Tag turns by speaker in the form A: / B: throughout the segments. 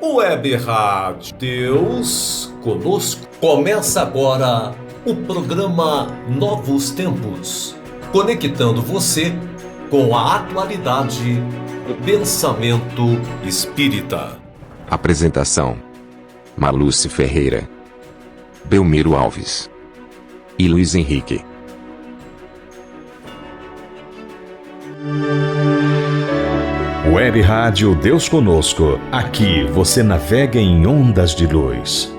A: Web Rádio Deus Conosco. Começa agora o programa Novos Tempos, conectando você com a atualidade do pensamento espírita.
B: Apresentação: Marluce Ferreira, Belmiro Alves e Luiz Henrique.
C: Web Rádio Deus Conosco. Aqui você navega em ondas de luz.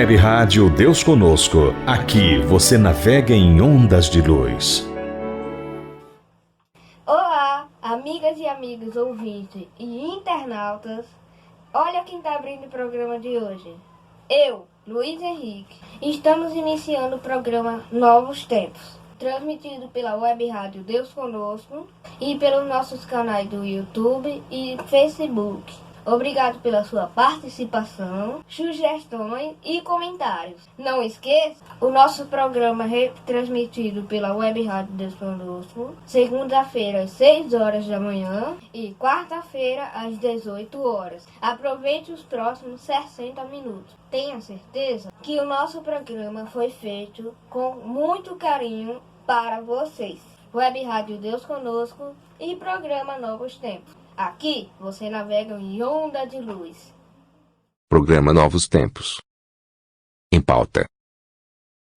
C: Web Rádio Deus Conosco. Aqui você navega em ondas de luz.
D: Olá, amigas e amigos ouvintes e internautas. Olha quem está abrindo o programa de hoje. Eu, Luiz Henrique. Estamos iniciando o programa Novos Tempos, transmitido pela Web Rádio Deus Conosco e pelos nossos canais do YouTube e Facebook. Obrigado pela sua participação, sugestões e comentários. Não esqueça, o nosso programa é transmitido pela Web Rádio Deus Conosco, segunda-feira às 6 horas da manhã e quarta-feira às 18 horas. Aproveite os próximos 60 minutos. Tenha certeza que o nosso programa foi feito com muito carinho para vocês. Web Rádio Deus Conosco e programa Novos Tempos. Aqui você navega em onda de luz.
B: Programa Novos Tempos. Em pauta: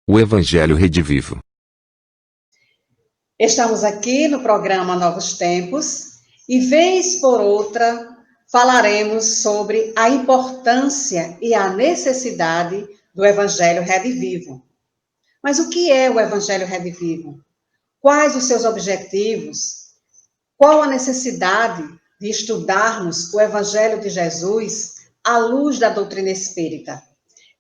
B: o Evangelho Redivivo.
E: Estamos aqui no programa Novos Tempos e, vez por outra, falaremos sobre a importância e a necessidade do Evangelho Redivivo. Mas o que é o Evangelho Redivivo? Quais os seus objetivos? Qual a necessidade de estudarmos o Evangelho de Jesus à luz da doutrina espírita?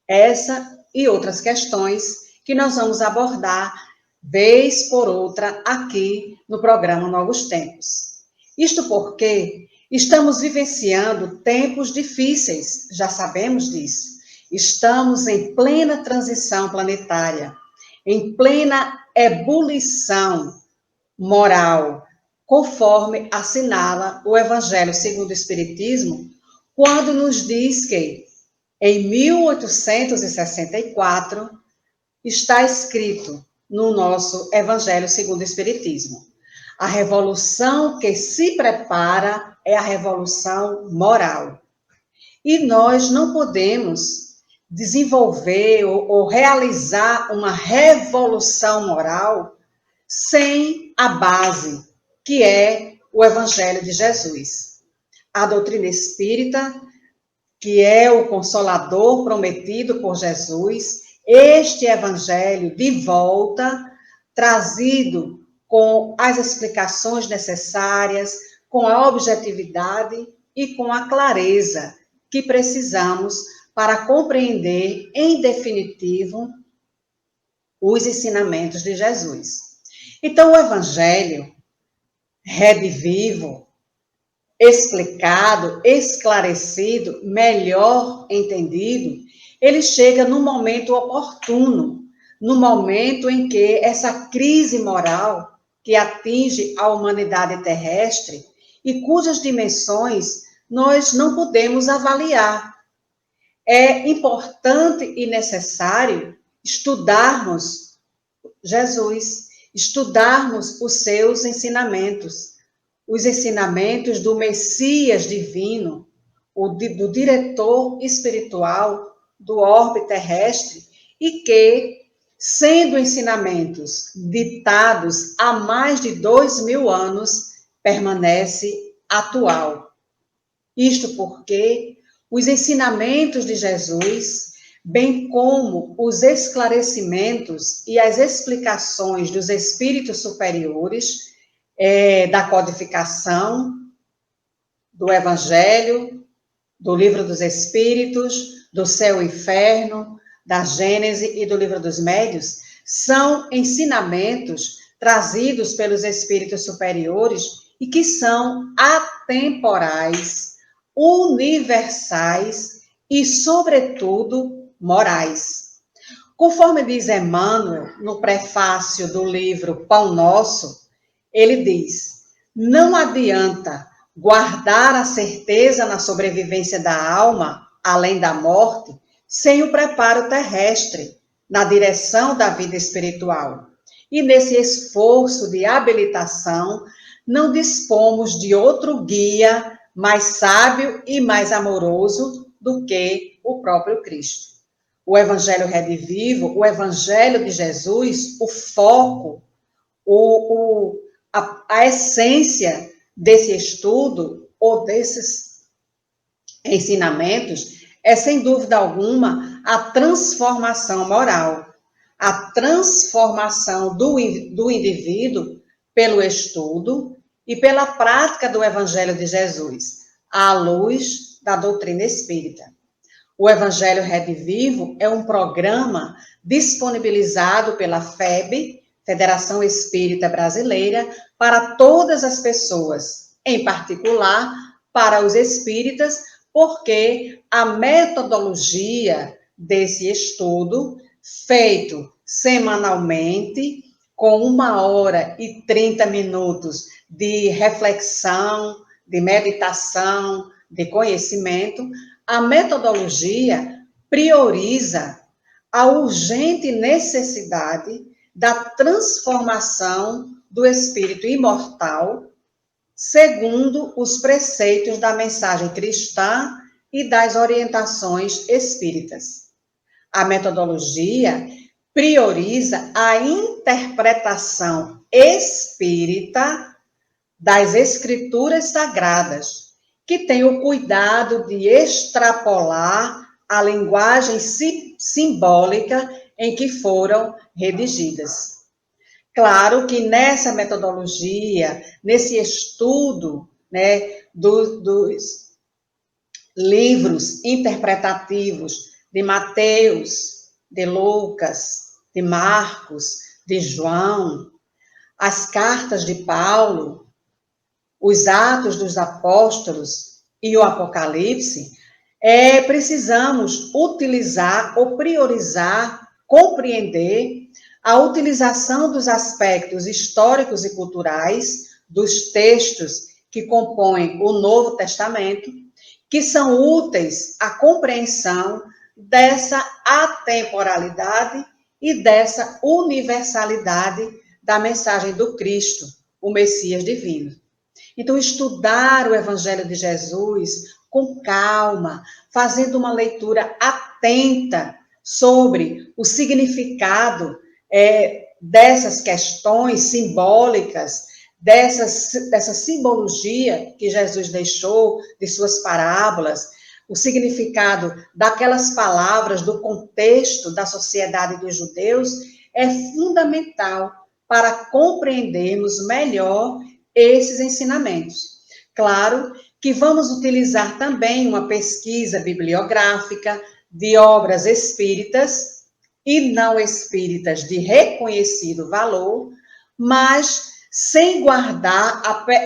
E: Essa e outras questões que nós vamos abordar, vez por outra, aqui no programa Novos Tempos. Isto porque estamos vivenciando tempos difíceis, já sabemos disso. Estamos em plena transição planetária, em plena ebulição moral, conforme assinala o Evangelho segundo o Espiritismo, quando nos diz que, em 1864, está escrito no nosso Evangelho segundo o Espiritismo: a revolução que se prepara é a revolução moral. E nós não podemos desenvolver ou realizar uma revolução moral sem a base, que é o Evangelho de Jesus. A doutrina espírita, que é o Consolador prometido por Jesus, este Evangelho de volta, trazido com as explicações necessárias, com a objetividade e com a clareza que precisamos para compreender, em definitivo, os ensinamentos de Jesus. Então, o Evangelho redivivo, explicado, esclarecido, melhor entendido, ele chega no momento oportuno, no momento em que essa crise moral que atinge a humanidade terrestre e cujas dimensões nós não podemos avaliar. É importante e necessário estudarmos Jesus, estudarmos os seus ensinamentos, os ensinamentos do Messias divino, do diretor espiritual do orbe terrestre, e que, sendo ensinamentos ditados há mais de 2000 anos, permanece atual. Isto porque os ensinamentos de Jesus, bem como os esclarecimentos e as explicações dos espíritos superiores, da codificação, do Evangelho, do Livro dos Espíritos, do Céu e Inferno, da Gênese e do Livro dos Médiuns, são ensinamentos trazidos pelos espíritos superiores e que são atemporais, universais e, sobretudo, morais. Conforme diz Emmanuel, no prefácio do livro Pão Nosso, ele diz: não adianta guardar a certeza na sobrevivência da alma, além da morte, sem o preparo terrestre, na direção da vida espiritual. E nesse esforço de habilitação, não dispomos de outro guia mais sábio e mais amoroso do que o próprio Cristo. O Evangelho Redivivo, o Evangelho de Jesus, o foco, a essência desse estudo ou desses ensinamentos é, sem dúvida alguma, a transformação moral, a transformação do indivíduo pelo estudo e pela prática do Evangelho de Jesus, à luz da doutrina espírita. O Evangelho Redivivo é um programa disponibilizado pela FEB, Federação Espírita Brasileira, para todas as pessoas, em particular para os espíritas, porque a metodologia desse estudo, feito semanalmente, com 1h30 de reflexão, de meditação, de conhecimento, a metodologia prioriza a urgente necessidade da transformação do espírito imortal, segundo os preceitos da mensagem cristã e das orientações espíritas. A metodologia prioriza a interpretação espírita das escrituras sagradas, que tem o cuidado de extrapolar a linguagem simbólica em que foram redigidas. Claro que nessa metodologia, nesse estudo, né, dos livros interpretativos de Mateus, de Lucas, de Marcos, de João, as cartas de Paulo, os Atos dos Apóstolos e o Apocalipse, precisamos utilizar ou priorizar, compreender a utilização dos aspectos históricos e culturais dos textos que compõem o Novo Testamento, que são úteis à compreensão dessa atemporalidade e dessa universalidade da mensagem do Cristo, o Messias divino. Então, estudar o Evangelho de Jesus com calma, fazendo uma leitura atenta sobre o significado dessas questões simbólicas, dessa simbologia que Jesus deixou de suas parábolas, o significado daquelas palavras, do contexto da sociedade dos judeus, é fundamental para compreendermos melhor esses ensinamentos. Claro que vamos utilizar também uma pesquisa bibliográfica de obras espíritas e não espíritas de reconhecido valor, mas sem guardar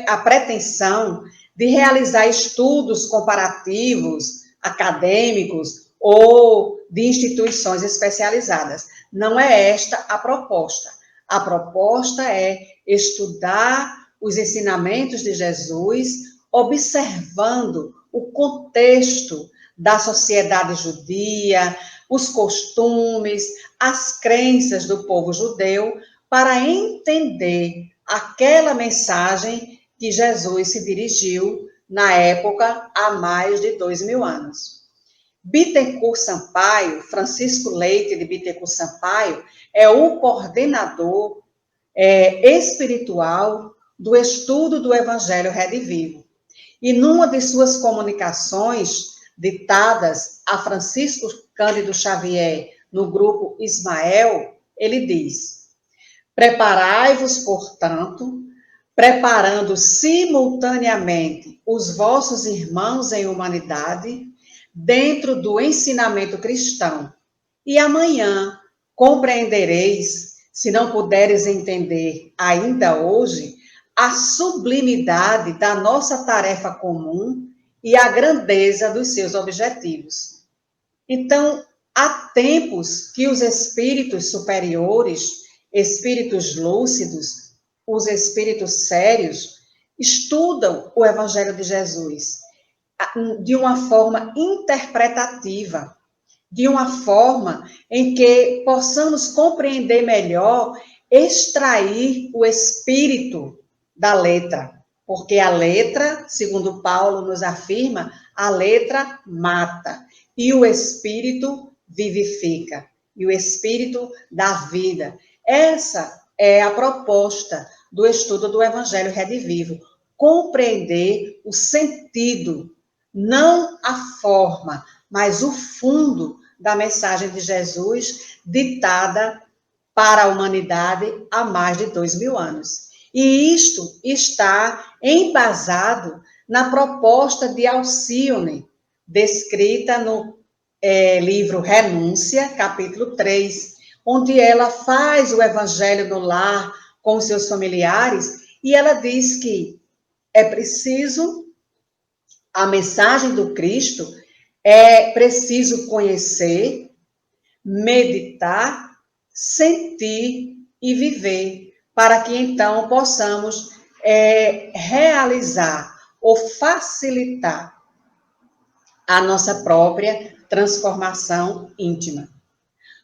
E: a pretensão de realizar estudos comparativos, acadêmicos ou de instituições especializadas. Não é esta a proposta. A proposta é estudar os ensinamentos de Jesus, observando o contexto da sociedade judia, os costumes, as crenças do povo judeu, para entender aquela mensagem que Jesus se dirigiu na época há mais de 2000 anos. Bittencourt Sampaio, Francisco Leite de Bittencourt Sampaio, é o coordenador espiritual do estudo do Evangelho Redivivo. E numa de suas comunicações ditadas a Francisco Cândido Xavier no grupo Ismael, ele diz: preparai-vos, portanto, preparando simultaneamente os vossos irmãos em humanidade dentro do ensinamento cristão, e amanhã compreendereis, se não puderes entender ainda hoje, a sublimidade da nossa tarefa comum e a grandeza dos seus objetivos. Então, há tempos que os espíritos superiores, espíritos lúcidos, os espíritos sérios, estudam o Evangelho de Jesus de uma forma interpretativa, de uma forma em que possamos compreender melhor, extrair o espírito da letra, porque a letra, segundo Paulo nos afirma, a letra mata e o espírito vivifica, e o espírito dá vida. Essa é a proposta do estudo do Evangelho Redivivo, compreender o sentido, não a forma, mas o fundo da mensagem de Jesus ditada para a humanidade há mais de 2000 anos. E isto está embasado na proposta de Alcione, descrita no livro Renúncia, capítulo 3, onde ela faz o evangelho no lar com seus familiares, e ela diz que é preciso a mensagem do Cristo, é preciso conhecer, meditar, sentir e viver, para que então possamos realizar ou facilitar a nossa própria transformação íntima.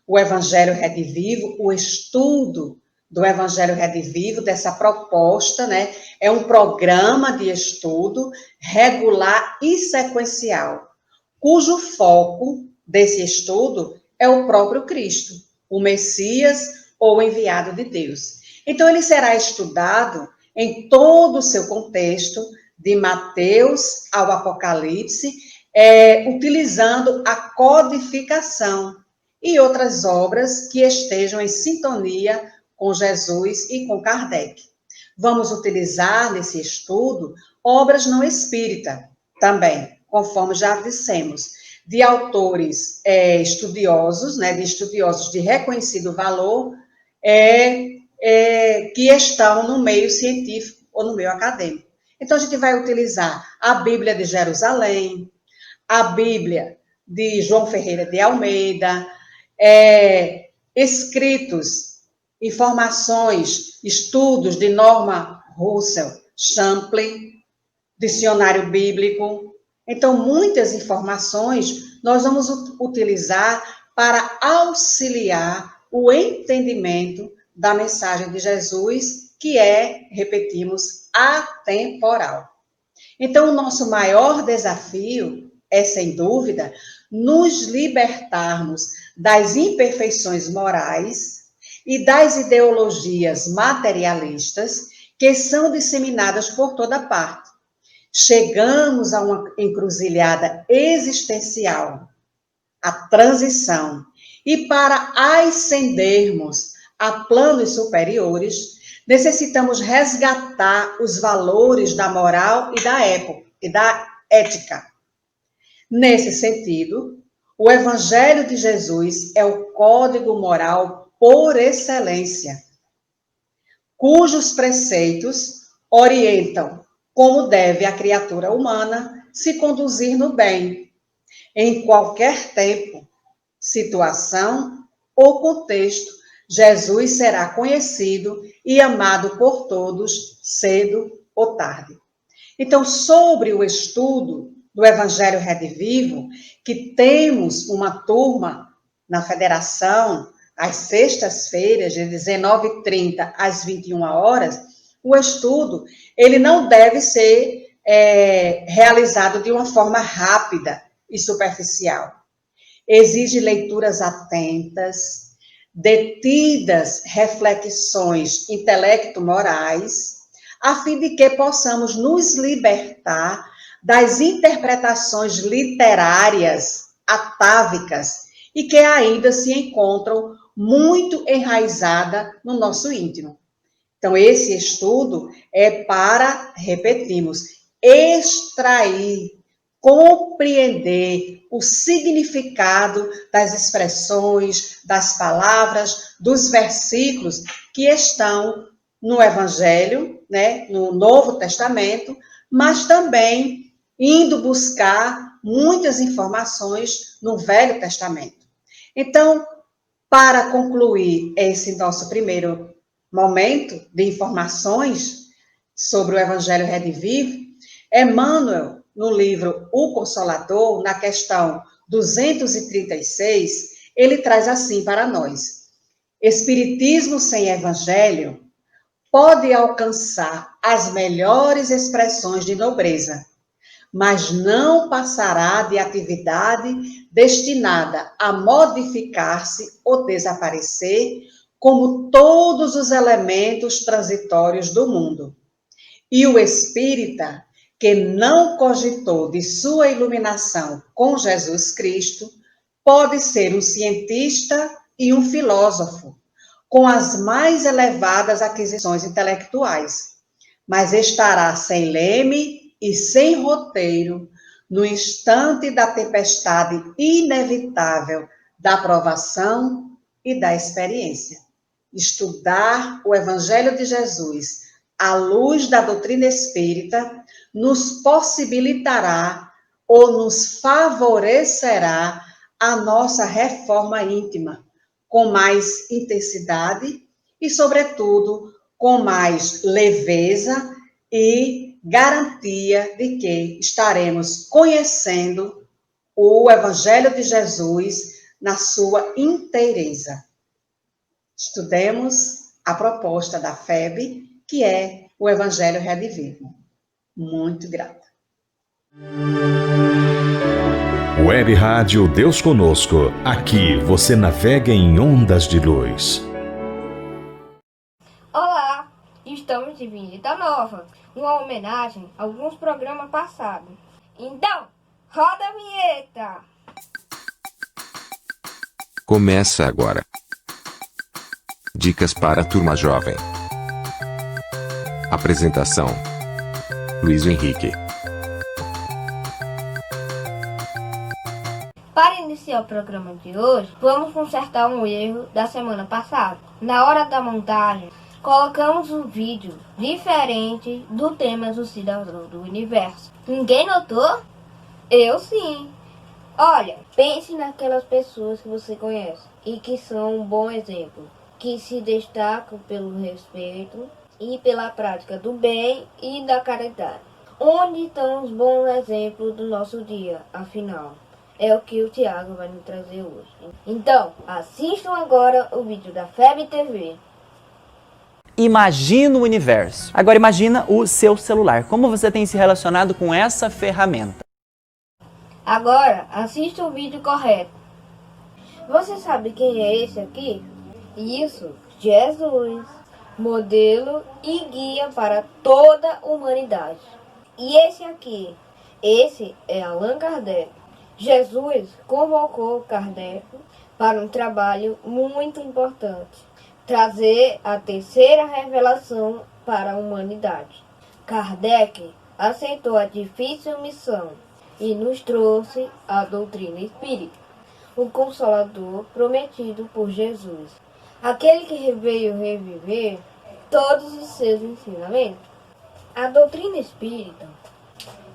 E: O Evangelho Redivivo, o estudo do Evangelho Redivivo, dessa proposta, né, é um programa de estudo regular e sequencial, cujo foco desse estudo é o próprio Cristo, o Messias ou o enviado de Deus. Então, ele será estudado em todo o seu contexto, de Mateus ao Apocalipse, utilizando a codificação e outras obras que estejam em sintonia com Jesus e com Kardec. Vamos utilizar nesse estudo obras não espíritas também, conforme já dissemos, de autores estudiosos, né, de estudiosos de reconhecido valor, que estão no meio científico ou no meio acadêmico. Então, a gente vai utilizar a Bíblia de Jerusalém, a Bíblia de João Ferreira de Almeida, escritos, informações, estudos de Norman Russell Champlin, dicionário bíblico. Então, muitas informações nós vamos utilizar para auxiliar o entendimento da mensagem de Jesus, que repetimos, atemporal. Então, o nosso maior desafio é, sem dúvida, nos libertarmos das imperfeições morais e das ideologias materialistas que são disseminadas por toda parte. Chegamos a uma encruzilhada existencial, a transição, e para ascendermos a planos superiores, necessitamos resgatar os valores da moral e da ética. Nesse sentido, o Evangelho de Jesus é o código moral por excelência, cujos preceitos orientam como deve a criatura humana se conduzir no bem, em qualquer tempo, situação ou contexto. Jesus será conhecido e amado por todos, cedo ou tarde. Então, sobre o estudo do Evangelho Redivivo, que temos uma turma na Federação, às sextas-feiras, de 19h30 às 21 horas, o estudo, ele não deve ser realizado de uma forma rápida e superficial. Exige leituras atentas, detidas reflexões intelecto-morais, a fim de que possamos nos libertar das interpretações literárias atávicas e que ainda se encontram muito enraizadas no nosso íntimo. Então, esse estudo é para, repetimos, extrair, compreender o significado das expressões, das palavras, dos versículos que estão no Evangelho, né, no Novo Testamento, mas também indo buscar muitas informações no Velho Testamento. Então, para concluir esse nosso primeiro momento de informações sobre o Evangelho Redivivo, Emmanuel, no livro O Consolador, na questão 236, ele traz assim para nós: Espiritismo sem Evangelho pode alcançar as melhores expressões de nobreza, mas não passará de atividade destinada a modificar-se ou desaparecer, como todos os elementos transitórios do mundo. E o espírita, que não cogitou de sua iluminação com Jesus Cristo, pode ser um cientista e um filósofo, com as mais elevadas aquisições intelectuais, mas estará sem leme e sem roteiro no instante da tempestade inevitável da provação e da experiência. Estudar o Evangelho de Jesus à luz da doutrina espírita nos possibilitará ou nos favorecerá a nossa reforma íntima, com mais intensidade e, sobretudo, com mais leveza e garantia de que estaremos conhecendo o Evangelho de Jesus na sua inteireza. Estudemos a proposta da FEB, que é o Evangelho Redivivo. Muito grata.
C: Web Rádio Deus Conosco. Aqui você navega em ondas de luz.
D: Olá, estamos de vinheta nova, uma homenagem a alguns programas passados. Então, roda a vinheta!
B: Começa agora. Dicas para a turma jovem. Apresentação: Luiz Henrique.
D: Para iniciar o programa de hoje, vamos consertar um erro da semana passada. Na hora da montagem, colocamos um vídeo diferente do tema do Cidadão do Universo. Ninguém notou? Eu sim. Olha, pense naquelas pessoas que você conhece e que são um bom exemplo, que se destacam pelo respeito e pela prática do bem e da caridade. Onde estão os bons exemplos do nosso dia, afinal? É o que o Tiago vai nos trazer hoje. Então, assistam agora o vídeo da FEB TV.
F: Imagina o universo. Agora imagina o seu celular. Como você tem se relacionado com essa ferramenta?
D: Agora, assista o vídeo correto. Você sabe quem é esse aqui? Isso, Jesus, modelo e guia para toda a humanidade. E esse aqui? Esse é Allan Kardec. Jesus convocou Kardec para um trabalho muito importante, trazer a terceira revelação para a humanidade. Kardec aceitou a difícil missão e nos trouxe a doutrina espírita, o Consolador prometido por Jesus, aquele que veio reviver todos os seus ensinamentos. A doutrina espírita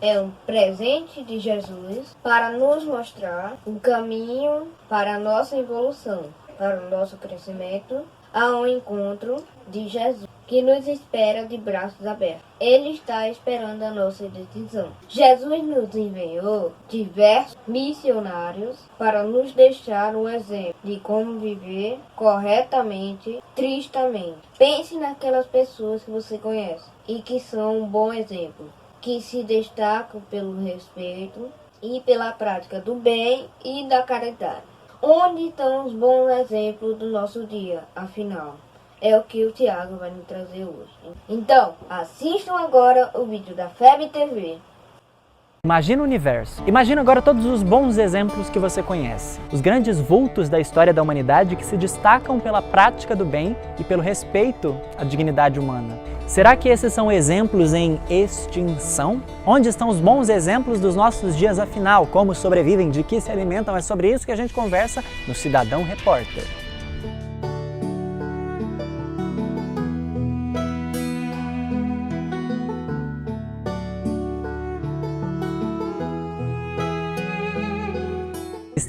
D: é um presente de Jesus para nos mostrar o caminho para a nossa evolução, para o nosso crescimento, ao encontro de Jesus, que nos espera de braços abertos. Ele está esperando a nossa decisão. Jesus nos enviou diversos missionários para nos deixar um exemplo de como viver corretamente, tristamente. Pense naquelas pessoas que você conhece e que são um bom exemplo, que se destacam pelo respeito e pela prática do bem e da caridade. Onde estão os bons exemplos do nosso dia, afinal? É o que o Tiago vai nos trazer hoje. Então, assistam agora o vídeo da FEB TV.
F: Imagina o universo. Imagina agora todos os bons exemplos que você conhece. Os grandes vultos da história da humanidade que se destacam pela prática do bem e pelo respeito à dignidade humana. Será que esses são exemplos em extinção? Onde estão os bons exemplos dos nossos dias afinal? Como sobrevivem? De que se alimentam? É sobre isso que a gente conversa no Cidadão Repórter.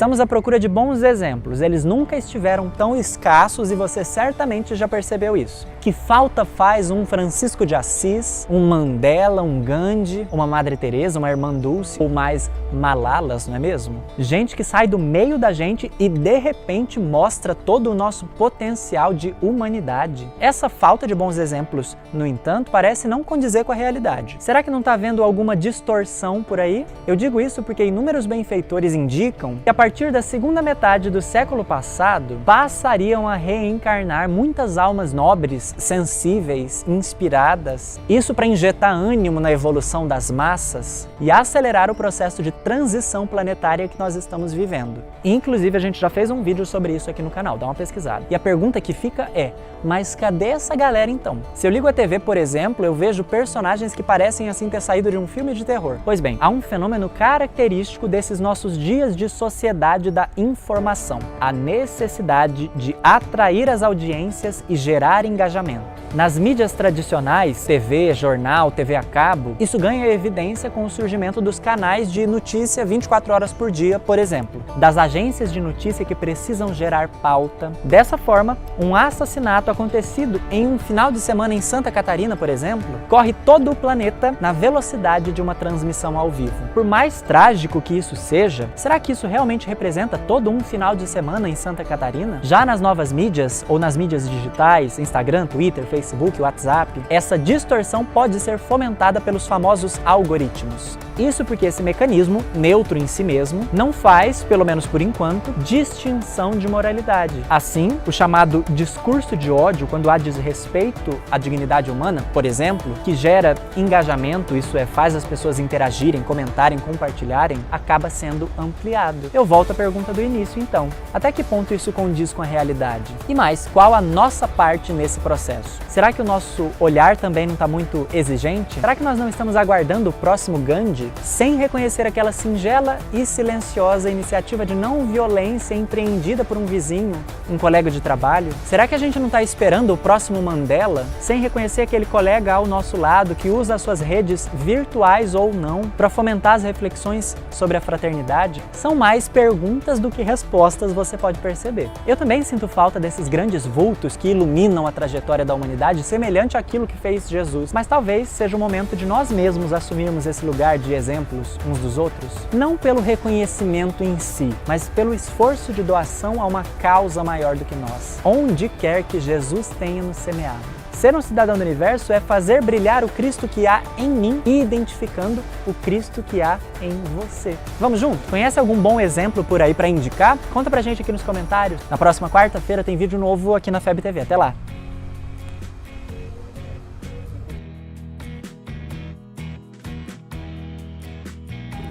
F: Estamos à procura de bons exemplos, eles nunca estiveram tão escassos e você certamente já percebeu isso. Que falta faz um Francisco de Assis, um Mandela, um Gandhi, uma Madre Teresa, uma Irmã Dulce ou mais Malalas, não é mesmo? Gente que sai do meio da gente e de repente mostra todo o nosso potencial de humanidade. Essa falta de bons exemplos, no entanto, parece não condizer com a realidade. Será que não está havendo alguma distorção por aí? Eu digo isso porque inúmeros benfeitores indicam que a partir da segunda metade do século passado, passariam a reencarnar muitas almas nobres, sensíveis, inspiradas. Isso para injetar ânimo na evolução das massas e acelerar o processo de transição planetária que nós estamos vivendo. Inclusive, a gente já fez um vídeo sobre isso aqui no canal, dá uma pesquisada. E a pergunta que fica é, mas cadê essa galera então? Se eu ligo a TV, por exemplo, eu vejo personagens que parecem assim ter saído de um filme de terror. Pois bem, há um fenômeno característico desses nossos dias de sociedade sociedade da informação, a necessidade de atrair as audiências e gerar engajamento. Nas mídias tradicionais, TV, jornal, TV a cabo, isso ganha evidência com o surgimento dos canais de notícia 24 horas por dia, por exemplo, das agências de notícia que precisam gerar pauta. Dessa forma, um assassinato acontecido em um final de semana em Santa Catarina, por exemplo, corre todo o planeta na velocidade de uma transmissão ao vivo. Por mais trágico que isso seja, será que isso realmente representa todo um final de semana em Santa Catarina? Já nas novas mídias ou nas mídias digitais, Instagram, Twitter, Facebook, WhatsApp, essa distorção pode ser fomentada pelos famosos algoritmos. Isso porque esse mecanismo, neutro em si mesmo, não faz, pelo menos por enquanto, distinção de moralidade. Assim, o chamado discurso de ódio, quando há desrespeito à dignidade humana, por exemplo, que gera engajamento, isso é, faz as pessoas interagirem, comentarem, compartilharem, acaba sendo ampliado. Eu volto à pergunta do início, então. Até que ponto isso condiz com a realidade? E mais, qual a nossa parte nesse processo? Será que o nosso olhar também não está muito exigente? Será que nós não estamos aguardando o próximo Gandhi sem reconhecer aquela singela e silenciosa iniciativa de não violência empreendida por um vizinho, um colega de trabalho? Será que a gente não está esperando o próximo Mandela sem reconhecer aquele colega ao nosso lado que usa as suas redes virtuais ou não para fomentar as reflexões sobre a fraternidade? São mais perguntas do que respostas, você pode perceber. Eu também sinto falta desses grandes vultos que iluminam a trajetória da humanidade semelhante àquilo que fez Jesus, mas talvez seja o momento de nós mesmos assumirmos esse lugar de exemplos uns dos outros, não pelo reconhecimento em si, mas pelo esforço de doação a uma causa maior do que nós, onde quer que Jesus tenha nos semeado. Ser um cidadão do universo é fazer brilhar o Cristo que há em mim e identificando o Cristo que há em você. Vamos junto? Conhece algum bom exemplo por aí para indicar? Conta pra gente aqui nos comentários. Na próxima quarta-feira tem vídeo novo aqui na FEB TV. Até lá!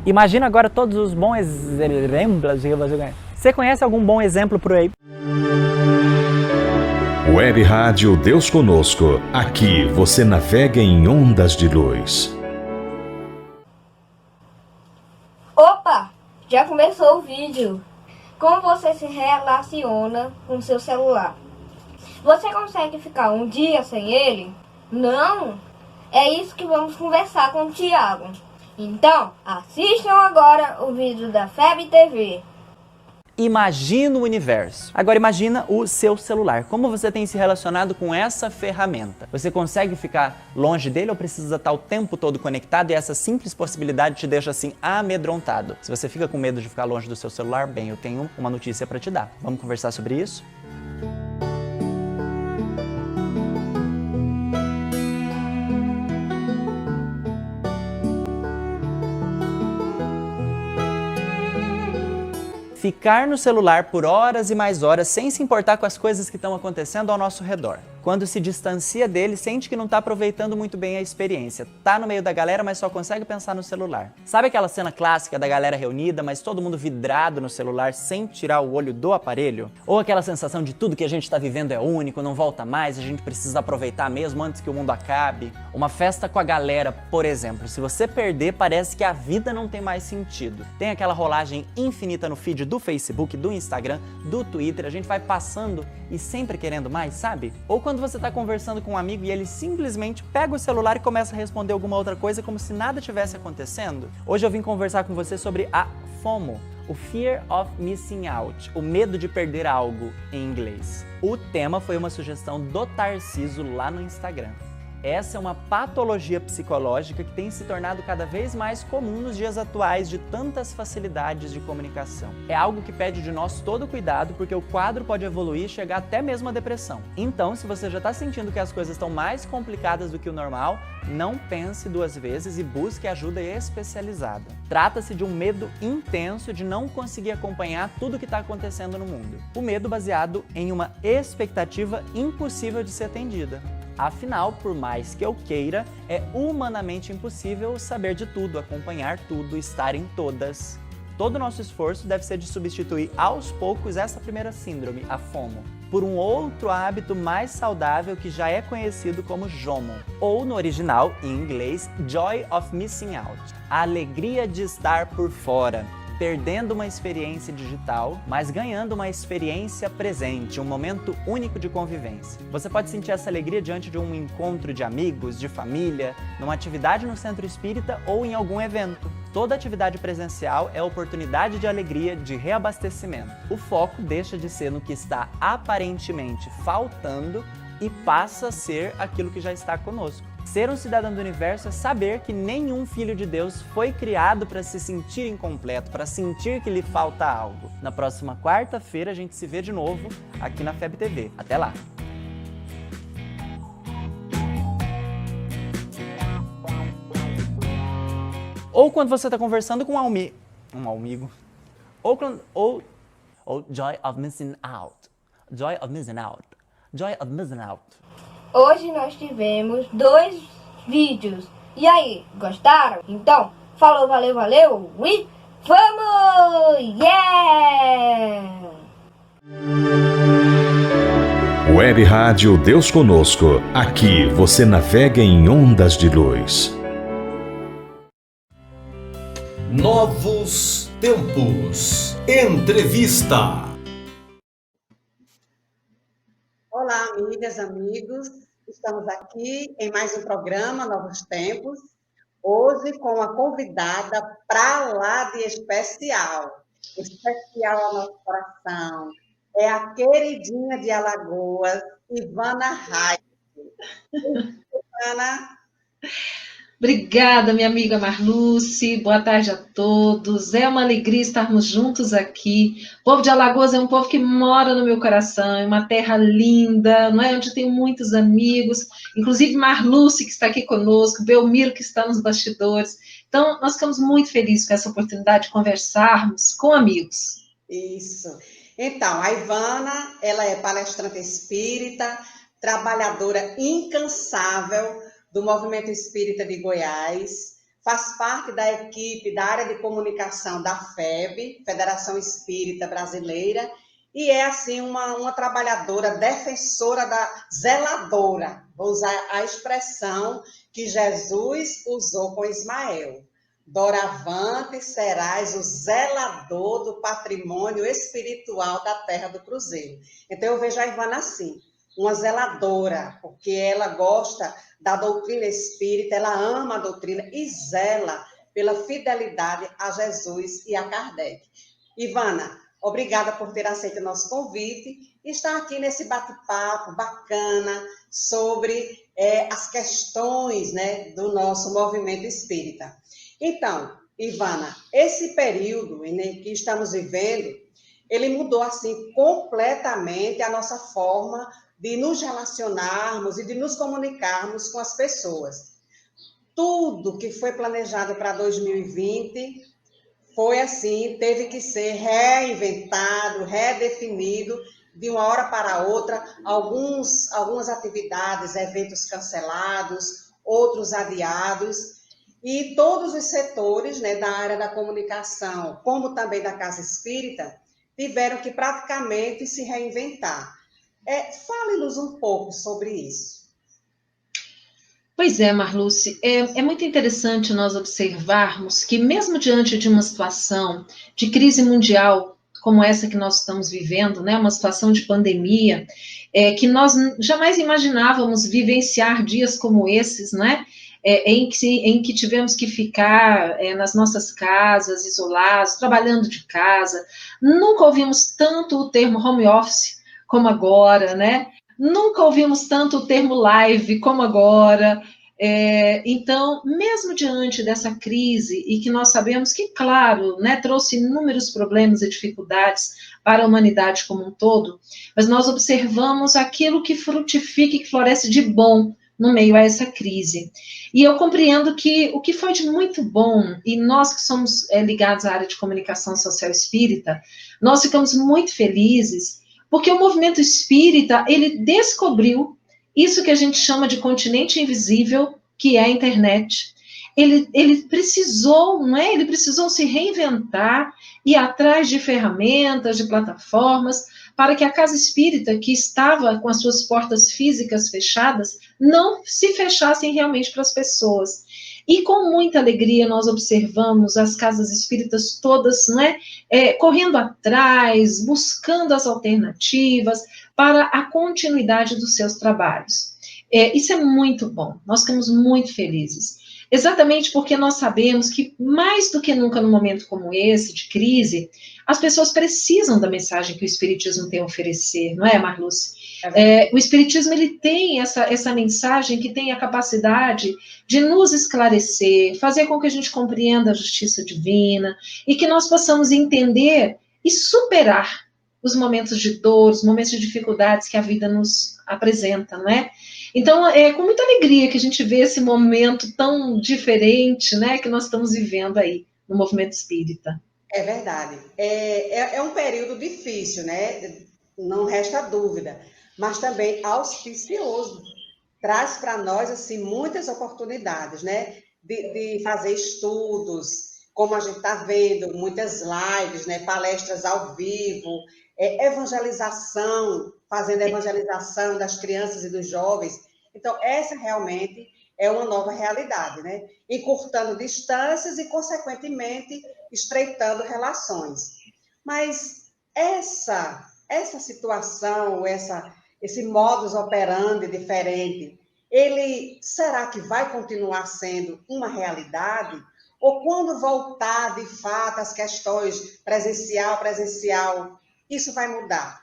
F: Imagina agora todos os bons exemplos que você conhece. Você conhece algum bom exemplo por aí?
C: Web Rádio Deus Conosco. Aqui você navega em ondas de luz.
D: Opa! Já começou o vídeo. Como você se relaciona com seu celular? Você consegue ficar um dia sem ele? Não? É isso que vamos conversar com o Thiago. Então, assistam agora o vídeo da FEB TV.
F: Imagina o universo. Agora imagina o seu celular. Como você tem se relacionado com essa ferramenta? Você consegue ficar longe dele ou precisa estar o tempo todo conectado e essa simples possibilidade te deixa assim amedrontado? Se você fica com medo de ficar longe do seu celular, bem, eu tenho uma notícia para te dar. Vamos conversar sobre isso? Ficar no celular por horas e mais horas sem se importar com as coisas que estão acontecendo ao nosso redor. Quando se distancia dele, sente que não está aproveitando muito bem a experiência. Tá no meio da galera, mas só consegue pensar no celular. Sabe aquela cena clássica da galera reunida, mas todo mundo vidrado no celular sem tirar o olho do aparelho? Ou aquela sensação de tudo que a gente está vivendo é único, não volta mais, a gente precisa aproveitar mesmo antes que o mundo acabe? Uma festa com a galera, por exemplo, se você perder, parece que a vida não tem mais sentido. Tem aquela rolagem infinita no feed do Facebook, do Instagram, do Twitter, a gente vai passando e sempre querendo mais, sabe? Ou quando você está conversando com um amigo e ele simplesmente pega o celular e começa a responder alguma outra coisa como se nada tivesse acontecendo. Hoje eu vim conversar com você sobre a FOMO, o Fear of Missing Out, o medo de perder algo em inglês. O tema foi uma sugestão do Tarciso lá no Instagram. Essa é uma patologia psicológica que tem se tornado cada vez mais comum nos dias atuais de tantas facilidades de comunicação. É algo que pede de nós todo cuidado porque o quadro pode evoluir e chegar até mesmo à depressão. Então, se você já está sentindo que as coisas estão mais complicadas do que o normal, não pense duas vezes e busque ajuda especializada. Trata-se de um medo intenso de não conseguir acompanhar tudo o que está acontecendo no mundo. O medo baseado em uma expectativa impossível de ser atendida. Afinal, por mais que eu queira, é humanamente impossível saber de tudo, acompanhar tudo, estar em todas. Todo o nosso esforço deve ser de substituir aos poucos essa primeira síndrome, a FOMO, por um outro hábito mais saudável que já é conhecido como JOMO, ou no original, em inglês, Joy of Missing Out, a alegria de estar por fora. perdendo uma experiência digital, mas ganhando uma experiência presente, um momento único de convivência. Você pode sentir essa alegria diante de um encontro de amigos, de família, numa atividade no centro espírita ou em algum evento. Toda atividade presencial é oportunidade de alegria, de reabastecimento. O foco deixa de ser no que está aparentemente faltando e passa a ser aquilo que já está conosco. Ser um cidadão do universo é saber que nenhum filho de Deus foi criado para se sentir incompleto, para sentir que lhe falta algo. Na próxima quarta-feira a gente se vê de novo aqui na FEB TV. Até lá! Ou quando você está conversando com um amigo. Ou joy of missing out. Joy of missing out. Joy of missing out.
D: Hoje nós tivemos 2 vídeos. E aí, gostaram? Então, falou, valeu, valeu e vamos! Yeah!
C: Web Rádio Deus Conosco. Aqui você navega em ondas de luz.
A: Novos Tempos. Entrevista.
E: Olá, amigas, amigos. Estamos aqui em mais um programa Novos Tempos. Hoje com uma convidada para lá de especial. Especial ao nosso coração. É a queridinha de Alagoas, Ivana Reis. Ivana.
G: Obrigada, minha amiga Marluce. Boa tarde a todos. É uma alegria estarmos juntos aqui. O povo de Alagoas é um povo que mora no meu coração, é uma terra linda, não é? Onde eu tenho muitos amigos, inclusive Marluce, que está aqui conosco, Belmiro, que está nos bastidores. Então, nós ficamos muito felizes com essa oportunidade de conversarmos com amigos.
E: Isso. Então, a Ivana, ela é palestrante espírita, trabalhadora incansável do Movimento Espírita de Goiás, faz parte da equipe da área de comunicação da FEB, Federação Espírita Brasileira, e é, assim, uma trabalhadora defensora zeladora, vou usar a expressão que Jesus usou com Ismael. Doravante serás o zelador do patrimônio espiritual da terra do Cruzeiro. Então, eu vejo a Ivana assim, uma zeladora, porque ela gosta da doutrina espírita, ela ama a doutrina e zela pela fidelidade a Jesus e a Kardec. Ivana, obrigada por ter aceito o nosso convite e estar aqui nesse bate-papo bacana sobre as questões, né, do nosso movimento espírita. Então, Ivana, esse período em que estamos vivendo, ele mudou assim completamente a nossa forma de nos relacionarmos e de nos comunicarmos com as pessoas. Tudo que foi planejado para 2020 foi assim, teve que ser reinventado, redefinido de uma hora para outra, algumas atividades, eventos cancelados, outros adiados, e todos os setores, né, da área da comunicação, como também da Casa Espírita, tiveram que praticamente se reinventar. Fale-nos um pouco sobre isso.
G: Pois é, Marluce, é muito interessante nós observarmos que mesmo diante de uma situação de crise mundial como essa que nós estamos vivendo, né, uma situação de pandemia, que nós jamais imaginávamos vivenciar dias como esses, né, em que tivemos que ficar nas nossas casas, isolados, trabalhando de casa. Nunca ouvimos tanto o termo home office como agora, né? Nunca ouvimos tanto o termo live como agora. Então, mesmo diante dessa crise, e que nós sabemos que, claro, né, trouxe inúmeros problemas e dificuldades para a humanidade como um todo, mas nós observamos aquilo que frutifica e que floresce de bom no meio a essa crise. E eu compreendo que o que foi de muito bom, e nós que somos ligados à área de comunicação social espírita, nós ficamos muito felizes, porque o movimento espírita, ele descobriu isso que a gente chama de continente invisível, que é a internet. Ele precisou, não é? Ele precisou se reinventar, ir atrás de ferramentas, de plataformas, para que a Casa Espírita, que estava com as suas portas físicas fechadas, não se fechassem realmente para as pessoas. E com muita alegria nós observamos as casas espíritas todas, não é? Correndo atrás, buscando as alternativas para a continuidade dos seus trabalhos. Isso é muito bom, nós ficamos muito felizes. Exatamente porque nós sabemos que, mais do que nunca num momento como esse, de crise, as pessoas precisam da mensagem que o Espiritismo tem a oferecer, não é, Marluce? O Espiritismo, ele tem essa mensagem que tem a capacidade de nos esclarecer, fazer com que a gente compreenda a justiça divina, e que nós possamos entender e superar os momentos de dor, os momentos de dificuldades que a vida nos apresenta, não é? Então, é com muita alegria que a gente vê esse momento tão diferente, né, que nós estamos vivendo aí no movimento espírita.
E: É verdade. É um período difícil, né? Não resta dúvida, mas também auspicioso. Traz para nós, assim, muitas oportunidades, né? De fazer estudos, como a gente está vendo, muitas lives, né? Palestras ao vivo, evangelização, fazendo evangelização das crianças e dos jovens. Então, essa realmente é uma nova realidade, né? Encurtando distâncias e, consequentemente, estreitando relações. Mas essa situação, esse modus operandi diferente, ele será que vai continuar sendo uma realidade? Ou quando voltar, de fato, as questões presencial, isso vai mudar?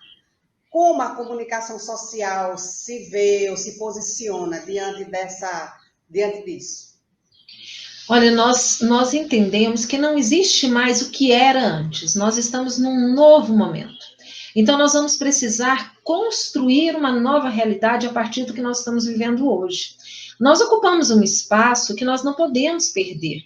E: Como a comunicação social se vê ou se posiciona diante disso?
G: Olha, nós entendemos que não existe mais o que era antes, nós estamos num novo momento. Então, nós vamos precisar construir uma nova realidade a partir do que nós estamos vivendo hoje. Nós ocupamos um espaço que nós não podemos perder.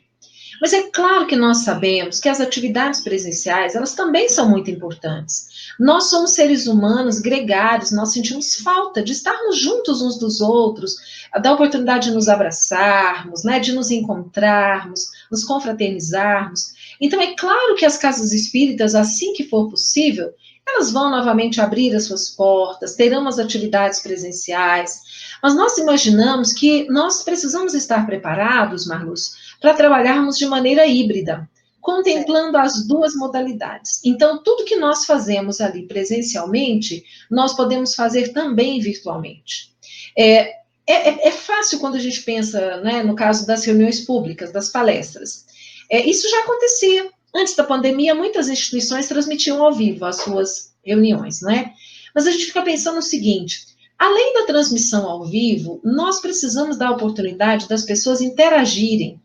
G: Mas é claro que nós sabemos que as atividades presenciais, elas também são muito importantes. Nós somos seres humanos gregários, nós sentimos falta de estarmos juntos uns dos outros, da oportunidade de nos abraçarmos, né, de nos encontrarmos, nos confraternizarmos. Então, é claro que as casas espíritas, assim que for possível, elas vão novamente abrir as suas portas, terão as atividades presenciais, mas nós imaginamos que nós precisamos estar preparados, Marluz, para trabalharmos de maneira híbrida, contemplando as duas modalidades. Então, tudo que nós fazemos ali presencialmente, nós podemos fazer também virtualmente. É fácil quando a gente pensa, né, no caso das reuniões públicas, das palestras. Isso já acontecia. Antes da pandemia, muitas instituições transmitiam ao vivo as suas reuniões, né? Mas a gente fica pensando o seguinte: além da transmissão ao vivo, nós precisamos dar a oportunidade das pessoas interagirem,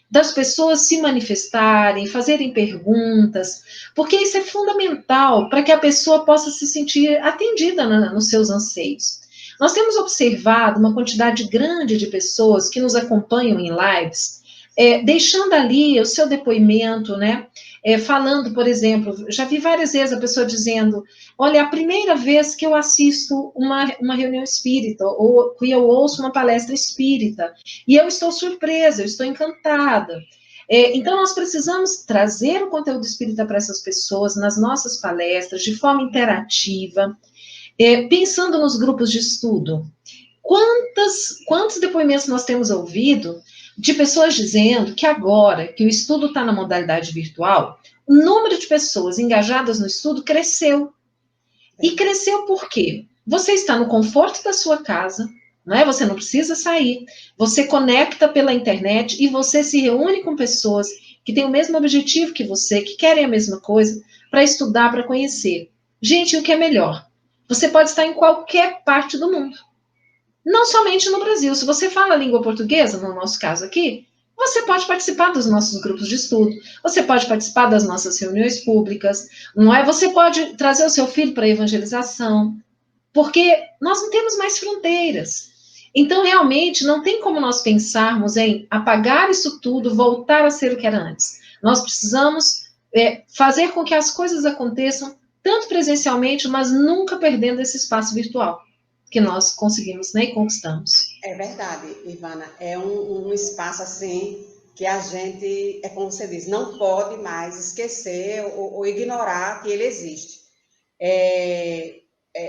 G: das pessoas se manifestarem, fazerem perguntas, porque isso é fundamental para que a pessoa possa se sentir atendida nos seus anseios. Nós temos observado uma quantidade grande de pessoas que nos acompanham em lives, deixando ali o seu depoimento, né? Falando, por exemplo, já vi várias vezes a pessoa dizendo: olha, é a primeira vez que eu assisto uma reunião espírita, ou que eu ouço uma palestra espírita, e eu estou surpresa, eu estou encantada. Então, nós precisamos trazer o conteúdo espírita para essas pessoas nas nossas palestras, de forma interativa, pensando nos grupos de estudo. Quantos depoimentos nós temos ouvido de pessoas dizendo que agora que o estudo está na modalidade virtual, o número de pessoas engajadas no estudo cresceu. E cresceu por quê? Você está no conforto da sua casa, não é? Você não precisa sair, você conecta pela internet e você se reúne com pessoas que têm o mesmo objetivo que você, que querem a mesma coisa, para estudar, para conhecer. Gente, o que é melhor? Você pode estar em qualquer parte do mundo. Não somente no Brasil. Se você fala a língua portuguesa, no nosso caso aqui, você pode participar dos nossos grupos de estudo, você pode participar das nossas reuniões públicas, não é? Você pode trazer o seu filho para a evangelização, porque nós não temos mais fronteiras. Então, realmente, não tem como nós pensarmos em apagar isso tudo, voltar a ser o que era antes. Nós precisamos fazer com que as coisas aconteçam, tanto presencialmente, mas nunca perdendo esse espaço virtual que nós conseguimos, né, e conquistamos.
E: É verdade, Ivana. É um espaço, assim, que a gente, como você diz, não pode mais esquecer ou ignorar que ele existe.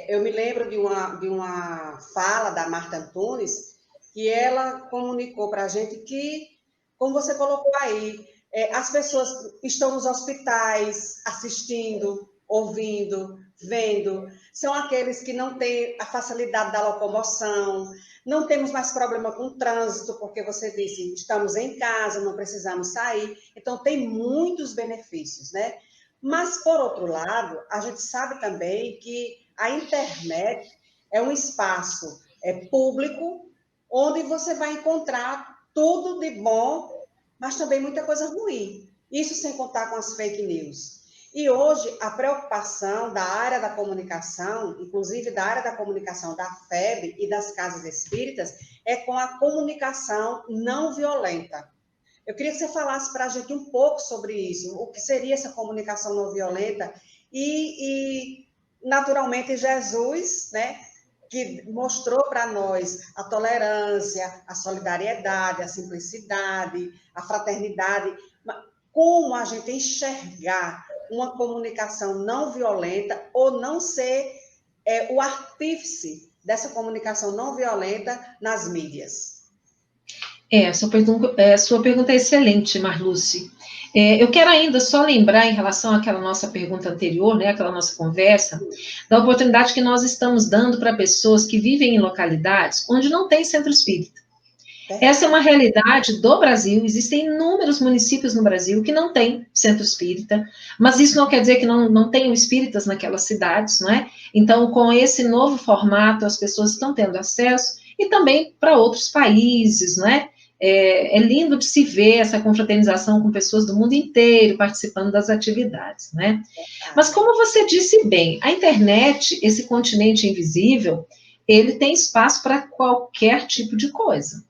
E: Eu me lembro de uma fala da Marta Antunes, que ela comunicou para a gente que como você colocou aí, as pessoas estão nos hospitais assistindo, ouvindo, vendo, são aqueles que não têm a facilidade da locomoção, não temos mais problema com o trânsito, porque você disse, estamos em casa, não precisamos sair, então tem muitos benefícios, né? Mas, por outro lado, a gente sabe também que a internet é um espaço público, onde você vai encontrar tudo de bom, mas também muita coisa ruim. Isso sem contar com as fake news. E hoje, a preocupação da área da comunicação, inclusive da área da comunicação da FEB e das casas espíritas, é com a comunicação não violenta. Eu queria que você falasse para a gente um pouco sobre isso, o que seria essa comunicação não violenta e naturalmente, Jesus, né, que mostrou para nós a tolerância, a solidariedade, a simplicidade, a fraternidade, como a gente enxergar uma comunicação não violenta ou não ser o artífice dessa comunicação não violenta nas mídias.
G: Sua pergunta é excelente, Marluce. Eu quero ainda só lembrar, em relação àquela nossa pergunta anterior, né, aquela nossa conversa, da oportunidade que nós estamos dando para pessoas que vivem em localidades onde não tem centro espírita. Essa é uma realidade do Brasil, existem inúmeros municípios no Brasil que não têm centro espírita, mas isso não quer dizer que não tenham espíritas naquelas cidades, não é? Então, com esse novo formato, as pessoas estão tendo acesso, e também para outros países, não é? É lindo de se ver essa confraternização com pessoas do mundo inteiro participando das atividades, né? Mas como você disse bem, a internet, esse continente invisível, ele tem espaço para qualquer tipo de coisa.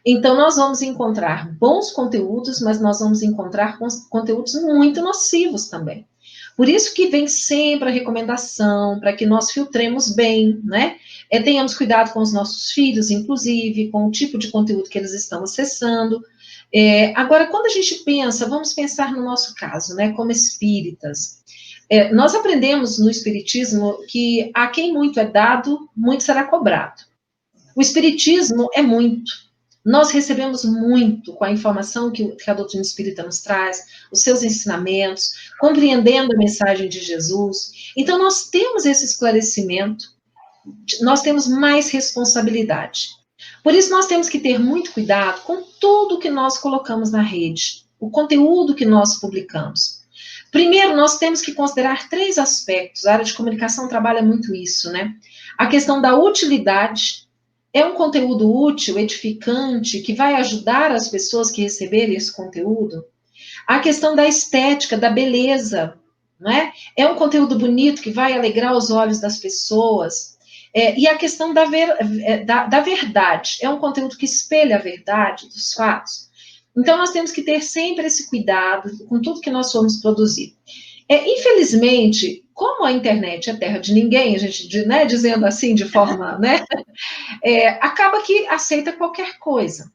G: Então, nós vamos encontrar bons conteúdos, mas nós vamos encontrar conteúdos muito nocivos também. Por isso que vem sempre a recomendação para que nós filtremos bem, né? Tenhamos cuidado com os nossos filhos, inclusive, com o tipo de conteúdo que eles estão acessando. Agora, quando a gente pensa, vamos pensar no nosso caso, né, como espíritas. Nós aprendemos no espiritismo que a quem muito é dado, muito será cobrado. O espiritismo é muito. Nós recebemos muito com a informação que a doutrina espírita nos traz, os seus ensinamentos, compreendendo a mensagem de Jesus. Então, nós temos esse esclarecimento, nós temos mais responsabilidade. Por isso, nós temos que ter muito cuidado com tudo que nós colocamos na rede, o conteúdo que nós publicamos. Primeiro, nós temos que considerar 3 aspectos, a área de comunicação trabalha muito isso, né? A questão da utilidade. É um conteúdo útil, edificante, que vai ajudar as pessoas que receberem esse conteúdo? A questão da estética, da beleza, não é? É um conteúdo bonito que vai alegrar os olhos das pessoas? E a questão da verdade. É um conteúdo que espelha a verdade dos fatos? Então, nós temos que ter sempre esse cuidado com tudo que nós formos produzir. Infelizmente, como a internet é terra de ninguém, a gente, né, dizendo assim de forma, né, acaba que aceita qualquer coisa.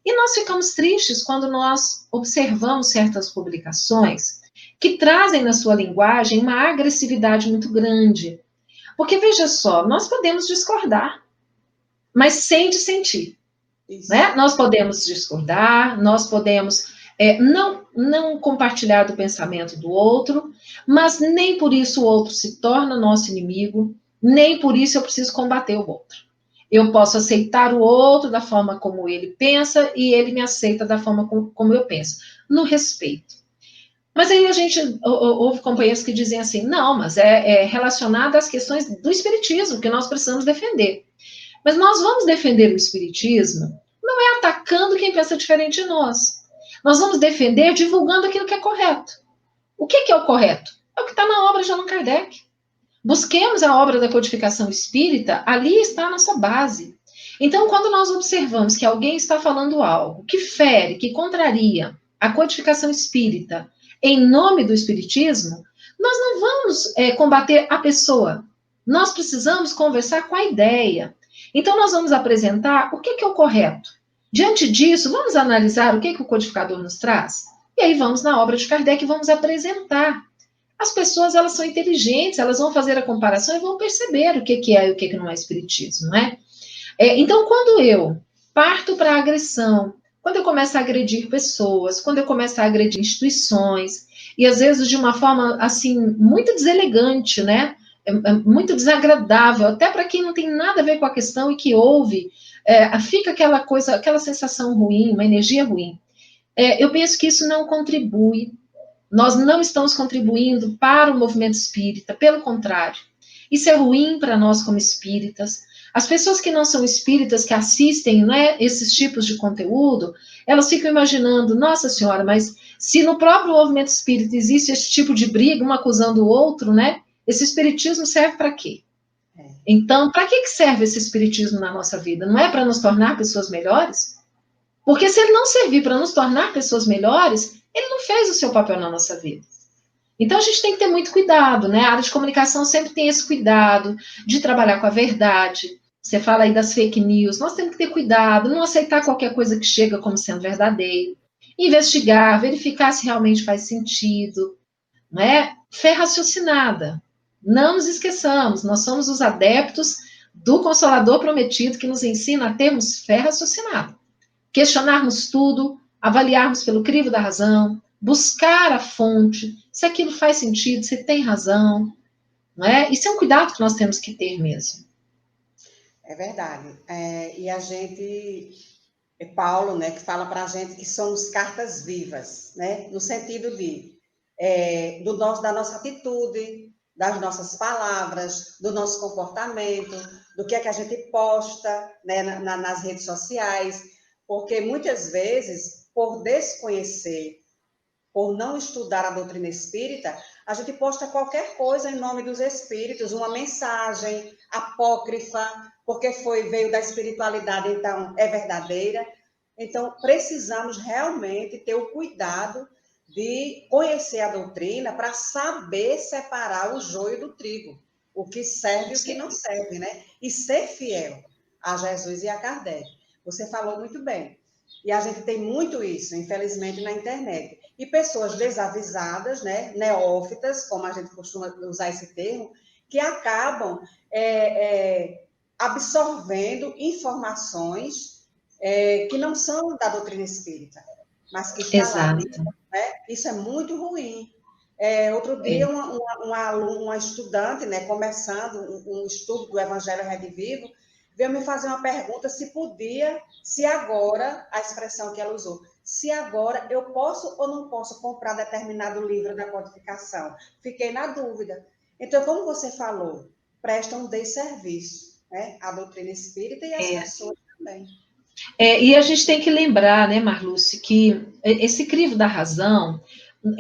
G: E nós ficamos tristes quando nós observamos certas publicações que trazem na sua linguagem uma agressividade muito grande. Porque, veja só, nós podemos discordar, mas sem dissentir. Né? Nós podemos discordar, nós podemos não compartilhar do pensamento do outro, mas nem por isso o outro se torna nosso inimigo, nem por isso eu preciso combater o outro. Eu posso aceitar o outro da forma como ele pensa e ele me aceita da forma como eu penso, no respeito. Mas aí a gente ouve companheiros que dizem assim, não, mas é relacionado às questões do espiritismo que nós precisamos defender. Mas nós vamos defender o espiritismo não é atacando quem pensa diferente de nós. Nós vamos defender divulgando aquilo que é correto. O que é o correto? É o que está na obra de Allan Kardec. Busquemos a obra da codificação espírita, ali está a nossa base. Então, quando nós observamos que alguém está falando algo que fere, que contraria a codificação espírita em nome do espiritismo, nós não vamos combater a pessoa. Nós precisamos conversar com a ideia. Então, nós vamos apresentar o que é o correto. Diante disso, vamos analisar o que o codificador nos traz? E aí vamos na obra de Kardec e vamos apresentar. As pessoas, elas são inteligentes, elas vão fazer a comparação e vão perceber o que é e o que não é espiritismo, não é? Então, quando eu parto para a agressão, quando eu começo a agredir pessoas, quando eu começo a agredir instituições, e às vezes de uma forma, assim, muito deselegante, né? Muito desagradável, até para quem não tem nada a ver com a questão e que ouve, fica aquela coisa, aquela sensação ruim, uma energia ruim. Eu penso que isso não contribui, nós não estamos contribuindo para o movimento espírita, pelo contrário. Isso é ruim para nós como espíritas. As pessoas que não são espíritas, que assistem, né, esses tipos de conteúdo, elas ficam imaginando, nossa senhora, mas se no próprio movimento espírita existe esse tipo de briga, um acusando o outro, né, esse espiritismo serve para quê? Então, para que serve esse espiritismo na nossa vida? Não é para nos tornar pessoas melhores? Porque se ele não servir para nos tornar pessoas melhores, ele não fez o seu papel na nossa vida. Então, a gente tem que ter muito cuidado, né? A área de comunicação sempre tem esse cuidado de trabalhar com a verdade. Você fala aí das fake news, nós temos que ter cuidado, não aceitar qualquer coisa que chega como sendo verdadeiro, investigar, verificar se realmente faz sentido, né? Fé raciocinada. Não nos esqueçamos, nós somos os adeptos do Consolador Prometido que nos ensina a termos fé raciocinada. Questionarmos tudo, avaliarmos pelo crivo da razão, buscar a fonte, se aquilo faz sentido, se tem razão, não é? Isso é um cuidado que nós temos que ter mesmo.
E: É verdade. E a gente, é Paulo, né, que fala para a gente que somos cartas vivas, né, no sentido da nossa atitude, das nossas palavras, do nosso comportamento, do que é que a gente posta, né, nas redes sociais, porque muitas vezes, por desconhecer, por não estudar a doutrina espírita, a gente posta qualquer coisa em nome dos espíritos, uma mensagem apócrifa, porque veio da espiritualidade, então é verdadeira. Então, precisamos realmente ter o cuidado de conhecer a doutrina para saber separar o joio do trigo, o que serve e o que não serve, né? E ser fiel a Jesus e a Kardec. Você falou muito bem. E a gente tem muito isso, infelizmente, na internet. E pessoas desavisadas, né, neófitas, como a gente costuma usar esse termo, que acabam absorvendo informações que não são da doutrina espírita, mas que está lá dentro, né? Isso é muito ruim. Outro dia, uma estudante, né, começando um estudo do Evangelho Redivivo, veio me fazer uma pergunta se agora, a expressão que ela usou, se agora eu posso ou não posso comprar determinado livro da codificação. Fiquei na dúvida. Então, como você falou, presta um desserviço, né, à doutrina espírita e às pessoas também.
G: E a gente tem que lembrar, né, Marluce, que esse crivo da razão,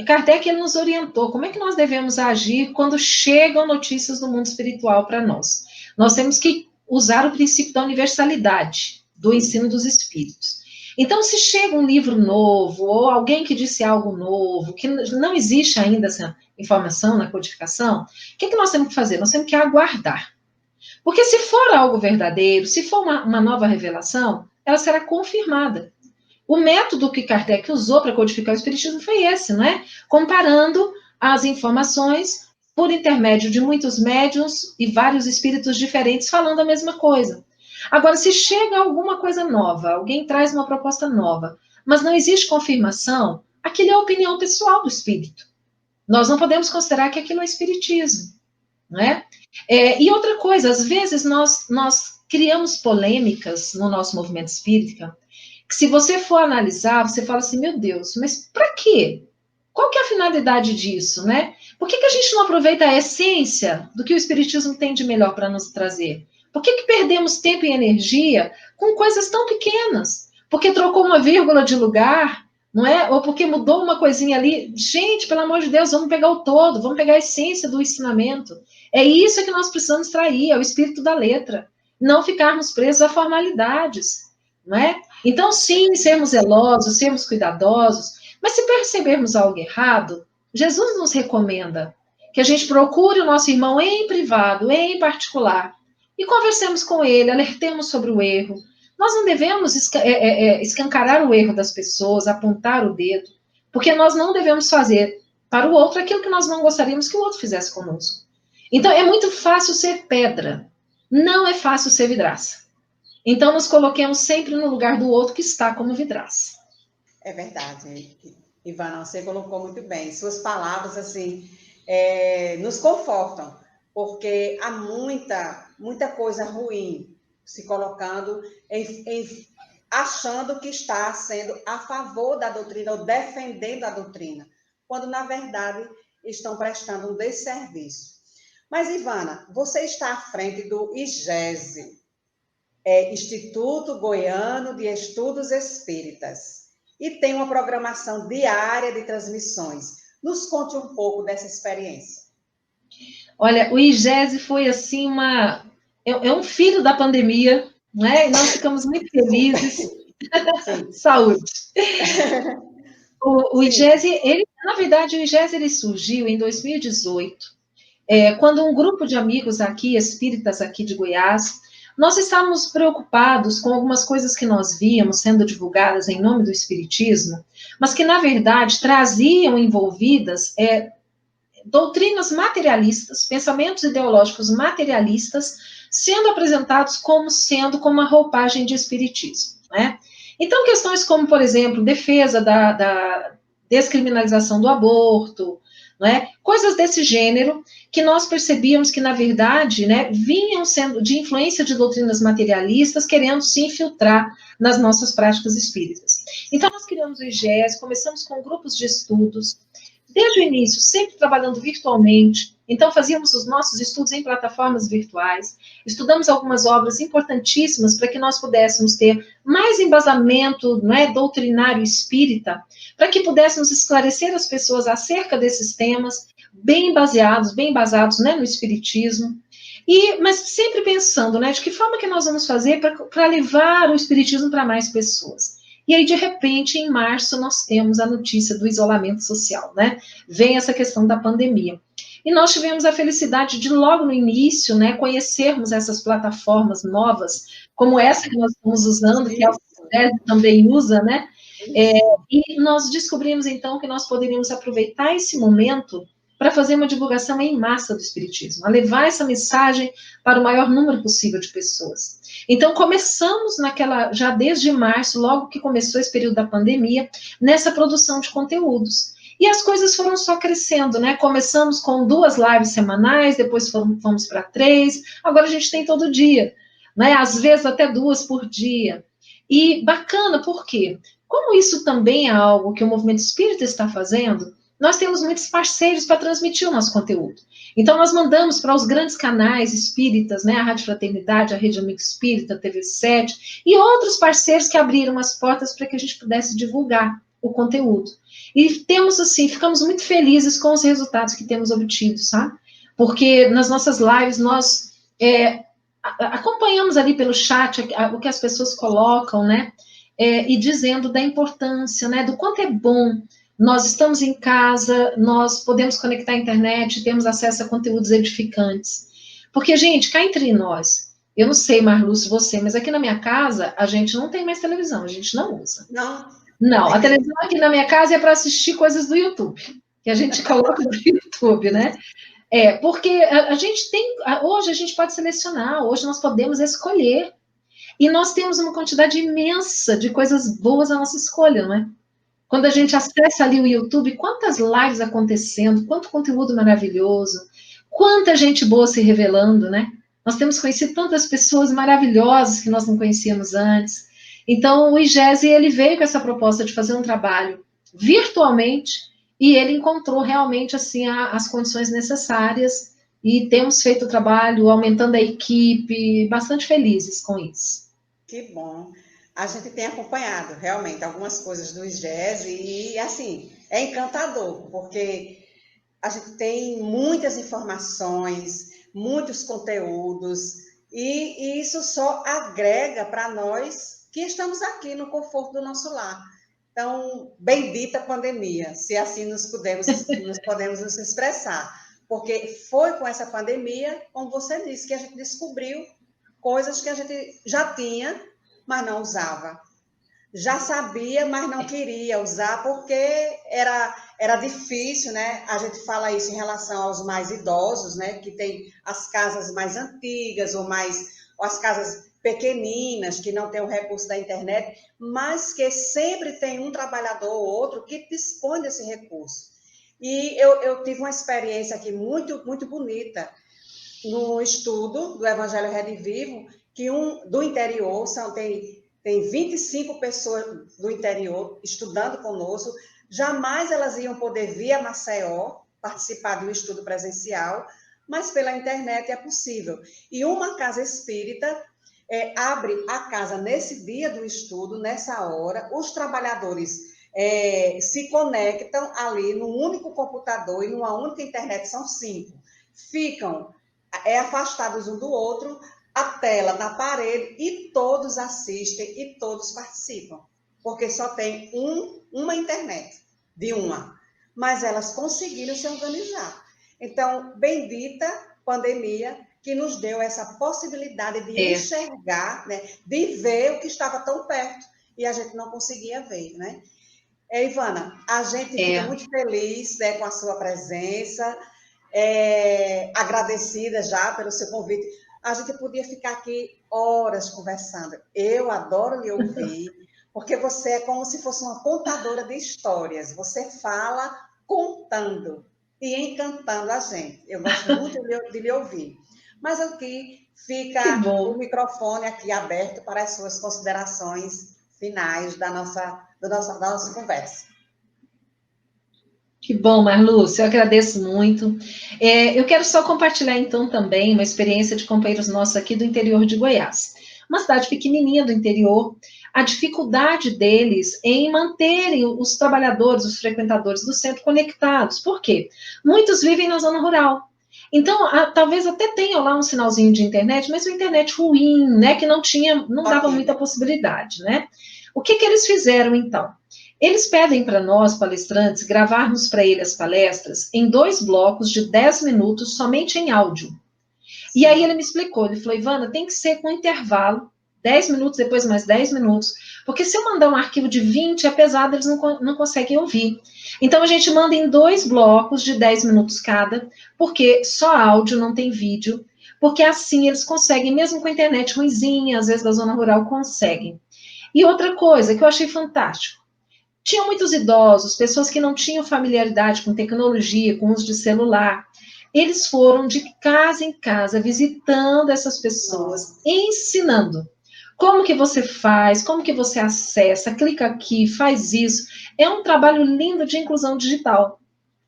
G: Kardec ele nos orientou como é que nós devemos agir quando chegam notícias do mundo espiritual para nós. Nós temos que usar o princípio da universalidade do ensino dos espíritos. Então, se chega um livro novo, ou alguém que disse algo novo, que não existe ainda essa informação na codificação, o que nós temos que fazer? Nós temos que aguardar. Porque se for algo verdadeiro, se for uma nova revelação, ela será confirmada. O método que Kardec usou para codificar o espiritismo foi esse, não é? Comparando as informações por intermédio de muitos médiuns e vários espíritos diferentes falando a mesma coisa. Agora, se chega alguma coisa nova, alguém traz uma proposta nova, mas não existe confirmação, aquilo é a opinião pessoal do espírito. Nós não podemos considerar que aquilo é espiritismo, não é? E outra coisa, às vezes nós criamos polêmicas no nosso movimento espírita, que se você for analisar, você fala assim, meu Deus, mas para quê? Qual que é a finalidade disso, né? Por que a gente não aproveita a essência do que o espiritismo tem de melhor para nos trazer? Por que perdemos tempo e energia com coisas tão pequenas? Porque trocou uma vírgula de lugar, não é? Ou porque mudou uma coisinha ali. Gente, pelo amor de Deus, vamos pegar o todo, vamos pegar a essência do ensinamento. É isso que nós precisamos trair, é o espírito da letra. Não ficarmos presos a formalidades, não é? Então, sim, sermos zelosos, sermos cuidadosos, mas se percebermos algo errado, Jesus nos recomenda que a gente procure o nosso irmão em privado, em particular, e conversemos com ele, alertemos sobre o erro. Nós não devemos escancarar o erro das pessoas, apontar o dedo, porque nós não devemos fazer para o outro aquilo que nós não gostaríamos que o outro fizesse conosco. Então, é muito fácil ser pedra, não é fácil ser vidraça. Então, nos coloquemos sempre no lugar do outro que está como vidraça.
E: É verdade, Ivana, você colocou muito bem. Suas palavras, assim, nos confortam, porque há muita coisa ruim se colocando achando que está sendo a favor da doutrina ou defendendo a doutrina, quando, na verdade, estão prestando um desserviço. Mas, Ivana, você está à frente do IGESE, Instituto Goiano de Estudos Espíritas, e tem uma programação diária de transmissões. Nos conte um pouco dessa experiência.
G: Olha, o IGESE foi assim é um filho da pandemia, né? E nós ficamos muito felizes. Saúde. O IGESE, na verdade, o IGESE ele surgiu em 2018, quando um grupo de amigos aqui, espíritas aqui de Goiás, nós estávamos preocupados com algumas coisas que nós víamos sendo divulgadas em nome do espiritismo, mas que, na verdade, traziam envolvidas doutrinas materialistas, pensamentos ideológicos materialistas, sendo apresentados como uma roupagem de espiritismo, né? Então, questões como, por exemplo, defesa da descriminalização do aborto, né? Coisas desse gênero, que nós percebíamos que, na verdade, né, vinham sendo de influência de doutrinas materialistas, querendo se infiltrar nas nossas práticas espíritas. Então, nós criamos o IGES, começamos com grupos de estudos, desde o início, sempre trabalhando virtualmente. Então, fazíamos os nossos estudos em plataformas virtuais, estudamos algumas obras importantíssimas para que nós pudéssemos ter mais embasamento, né, doutrinário espírita, para que pudéssemos esclarecer as pessoas acerca desses temas, bem embasados, né, no espiritismo, mas sempre pensando, né, de que forma que nós vamos fazer para levar o espiritismo para mais pessoas. E aí, de repente, em março, nós temos a notícia do isolamento social, né? Vem essa questão da pandemia. E nós tivemos a felicidade de, logo no início, né, conhecermos essas plataformas novas, como essa que nós estamos usando, que a UFES também usa, né? E nós descobrimos, então, que nós poderíamos aproveitar esse momento para fazer uma divulgação em massa do espiritismo, a levar essa mensagem para o maior número possível de pessoas. Então, começamos já desde março, logo que começou esse período da pandemia, nessa produção de conteúdos. E as coisas foram só crescendo, né? Começamos com 2 lives semanais, depois fomos para 3, agora a gente tem todo dia, né? Às vezes até 2 por dia. E bacana, por quê? Como isso também é algo que o movimento espírita está fazendo, nós temos muitos parceiros para transmitir o nosso conteúdo. Então, nós mandamos para os grandes canais espíritas, né, a Rádio Fraternidade, a Rede Amigo Espírita, a TV7, e outros parceiros que abriram as portas para que a gente pudesse divulgar o conteúdo. E temos, assim, ficamos muito felizes com os resultados que temos obtido, sabe? Porque nas nossas lives, nós acompanhamos ali pelo chat o que as pessoas colocam, né, e dizendo da importância, né, do quanto é bom. Nós estamos em casa, nós podemos conectar à internet, temos acesso a conteúdos edificantes. Porque, gente, cá entre nós, eu não sei, Marlúcio, você, mas aqui na minha casa, a gente não tem mais televisão, a gente não usa. Não, a televisão aqui na minha casa é para assistir coisas do YouTube, que a gente coloca no YouTube, né? Porque a gente tem, hoje a gente pode selecionar, hoje nós podemos escolher, e nós temos uma quantidade imensa de coisas boas à nossa escolha, não é? Quando a gente acessa ali o YouTube, quantas lives acontecendo, quanto conteúdo maravilhoso, quanta gente boa se revelando, né? Nós temos conhecido tantas pessoas maravilhosas que nós não conhecíamos antes. Então, o IGESE, ele veio com essa proposta de fazer um trabalho virtualmente e ele encontrou realmente, assim, as condições necessárias e temos feito o trabalho, aumentando a equipe, bastante felizes com isso.
E: Que bom. A gente tem acompanhado, realmente, algumas coisas do IGESE e, assim, é encantador, porque a gente tem muitas informações, muitos conteúdos, e isso só agrega para nós que estamos aqui no conforto do nosso lar. Então, bendita pandemia, se assim nos podemos nos expressar, porque foi com essa pandemia, como você disse, que a gente descobriu coisas que a gente já tinha, mas não usava. Já sabia, mas não queria usar, porque era difícil, né? A gente fala isso em relação aos mais idosos, né? Que tem as casas mais antigas, ou as casas pequeninas, que não têm o recurso da internet, mas que sempre tem um trabalhador ou outro que dispõe desse recurso. E eu tive uma experiência aqui muito, muito bonita no estudo do Evangelho Redivivo, que do interior, tem 25 pessoas do interior estudando conosco, jamais elas iam poder vir a Maceió, participar de um estudo presencial, mas pela internet é possível. E uma casa espírita abre a casa nesse dia do estudo, nessa hora, os trabalhadores se conectam ali num único computador e numa única internet, são 5. Ficam afastados um do outro, a tela na parede, e todos assistem e todos participam, porque só tem uma internet, mas elas conseguiram se organizar. Então, bendita pandemia, que nos deu essa possibilidade de enxergar, né, de ver o que estava tão perto, e a gente não conseguia ver, né? Ivana, a gente fica muito feliz, né, com a sua presença, agradecida já pelo seu convite. A gente podia ficar aqui horas conversando. Eu adoro lhe ouvir, porque você é como se fosse uma contadora de histórias. Você fala contando e encantando a gente. Eu gosto muito de lhe ouvir. Mas aqui fica o microfone aqui aberto para as suas considerações finais da nossa conversa.
G: Que bom, Marlúcia, eu agradeço muito. Eu quero só compartilhar, então, também uma experiência de companheiros nossos aqui do interior de Goiás. Uma cidade pequenininha do interior, a dificuldade deles em manterem os trabalhadores, os frequentadores do centro conectados. Por quê? Muitos vivem na zona rural. Então, talvez até tenha lá um sinalzinho de internet, mas uma internet ruim, né, que não dava muita possibilidade, né? O que eles fizeram, então? Eles pedem para nós, palestrantes, gravarmos para eles as palestras em 2 blocos de 10 minutos, somente em áudio. E aí ele me explicou, ele falou, Ivana, tem que ser com intervalo, 10 minutos, depois mais 10 minutos, porque se eu mandar um arquivo de 20, é pesado, eles não conseguem ouvir. Então, a gente manda em 2 blocos de 10 minutos cada, porque só áudio, não tem vídeo, porque assim eles conseguem, mesmo com a internet ruinzinha, às vezes da zona rural, conseguem. E outra coisa que eu achei fantástico, tinham muitos idosos, pessoas que não tinham familiaridade com tecnologia, com uso de celular. Eles foram de casa em casa, visitando essas pessoas, ensinando. Como que você faz, como que você acessa, clica aqui, faz isso. É um trabalho lindo de inclusão digital.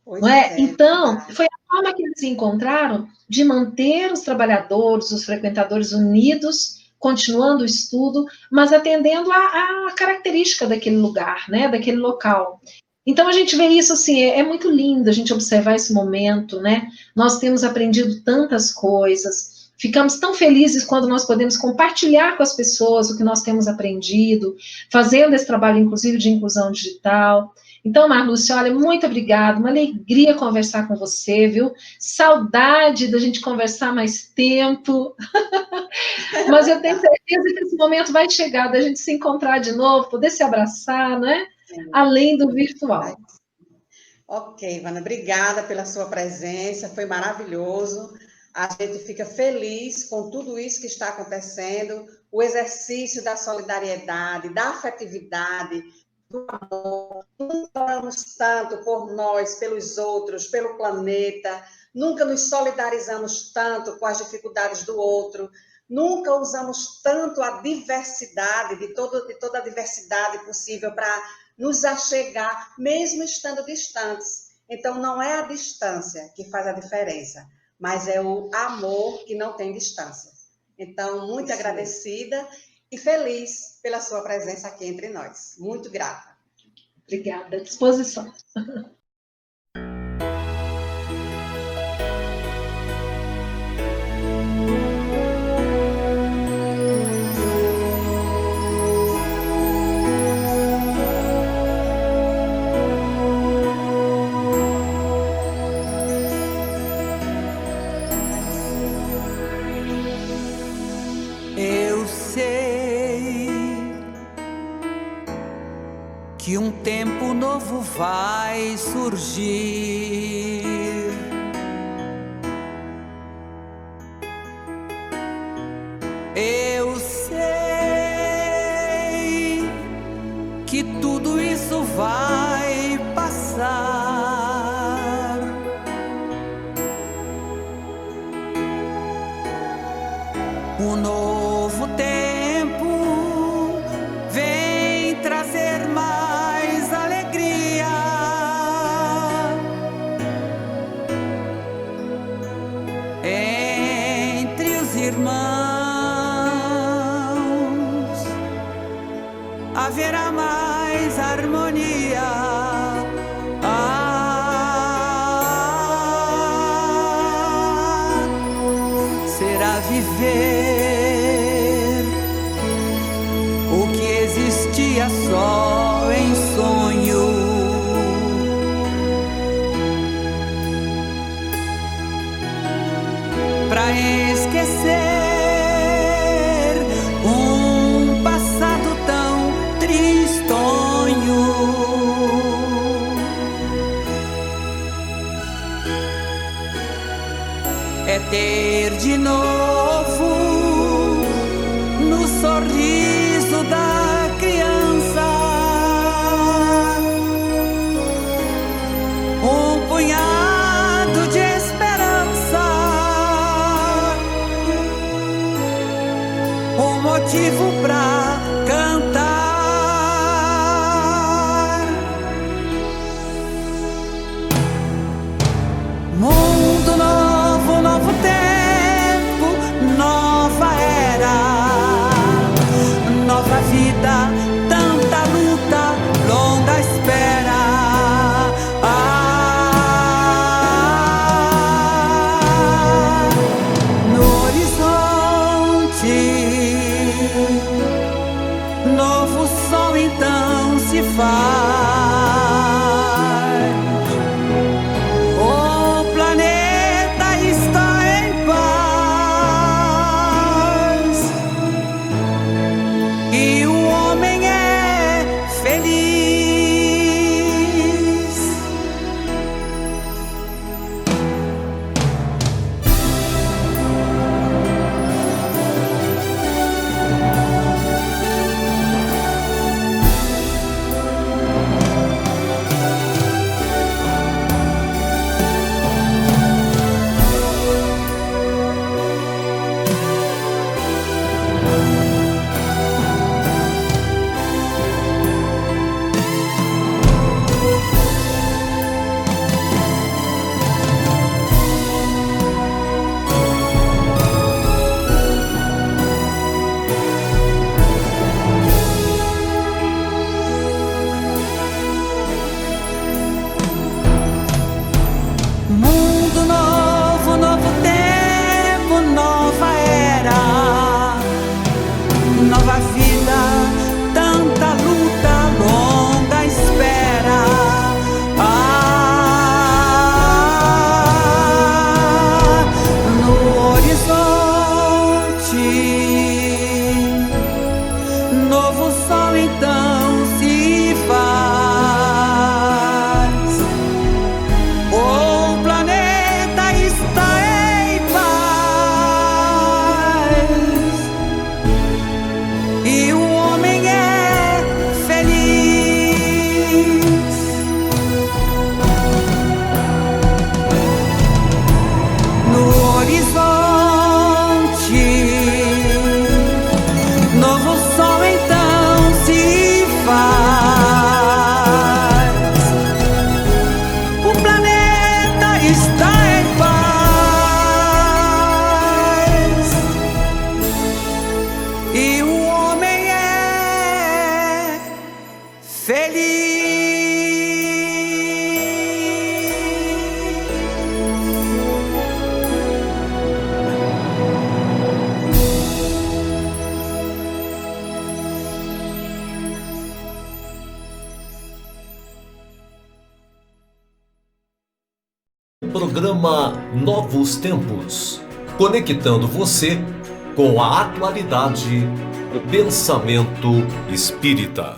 G: Não é? Então, foi a forma que eles encontraram de manter os trabalhadores, os frequentadores unidos, continuando o estudo, mas atendendo a característica daquele lugar, né, daquele local. Então, a gente vê isso, assim, é muito lindo a gente observar esse momento, né, nós temos aprendido tantas coisas, ficamos tão felizes quando nós podemos compartilhar com as pessoas o que nós temos aprendido, fazendo esse trabalho, inclusive, de inclusão digital. Então, Marlúcia, olha, muito obrigada, uma alegria conversar com você, viu? Saudade da gente conversar mais tempo. Mas eu tenho certeza que esse momento vai chegar, da gente se encontrar de novo, poder se abraçar, né? Além do virtual.
E: Ok, Ivana, obrigada pela sua presença, foi maravilhoso. A gente fica feliz com tudo isso que está acontecendo, o exercício da solidariedade, da afetividade, do amor. Nunca oramos tanto por nós, pelos outros, pelo planeta, nunca nos solidarizamos tanto com as dificuldades do outro, nunca usamos tanto a diversidade, de toda a diversidade possível para nos achegar, mesmo estando distantes. Então, não é a distância que faz a diferença, mas é o amor que não tem distância. Então, muito agradecida e feliz pela sua presença aqui entre nós. Muito grata.
G: Obrigada, à disposição.
H: Que um tempo novo vai surgir. Eu sei tudo isso vai passar. O novo tempo vem trazer mais alegria. Entre os irmãos haverá mais harmonia. Será viver o que existia só em sonho. Pra esquecer um passado tão tristonho. É ter de novo no sorriso da criança um punhado de esperança, um motivo pra cantar. Mundo novo, novo tempo, nova era, nova vida, tanta luta, longa espera. No horizonte, novo sol então se faz. O planeta está em paz e o homem é feliz. Mundo novo, novo tempo, nova era, nova vida, tanta luta, longa espera. No horizonte, novo sol então se faz. O planeta está em paz e o homem é feliz. No horizonte, novo sol então se faz. O planeta está em paz e o homem é feliz.
A: Programa Novos Tempos, conectando você com a atualidade do pensamento espírita.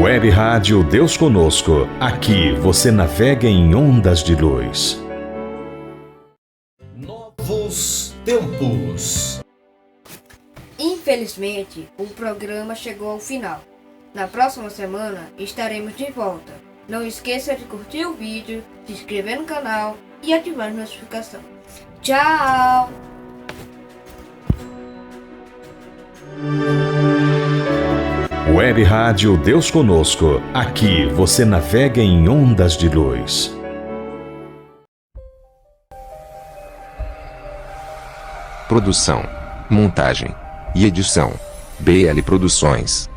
C: Web Rádio Deus Conosco. Aqui você navega em ondas de luz.
A: Novos Tempos.
D: Infelizmente, o programa chegou ao final. Na próxima semana estaremos de volta. Não esqueça de curtir o vídeo, se inscrever no canal e ativar a notificação. Tchau!
C: Web Rádio Deus Conosco. Aqui você navega em ondas de luz.
B: Produção, montagem e edição: BL Produções.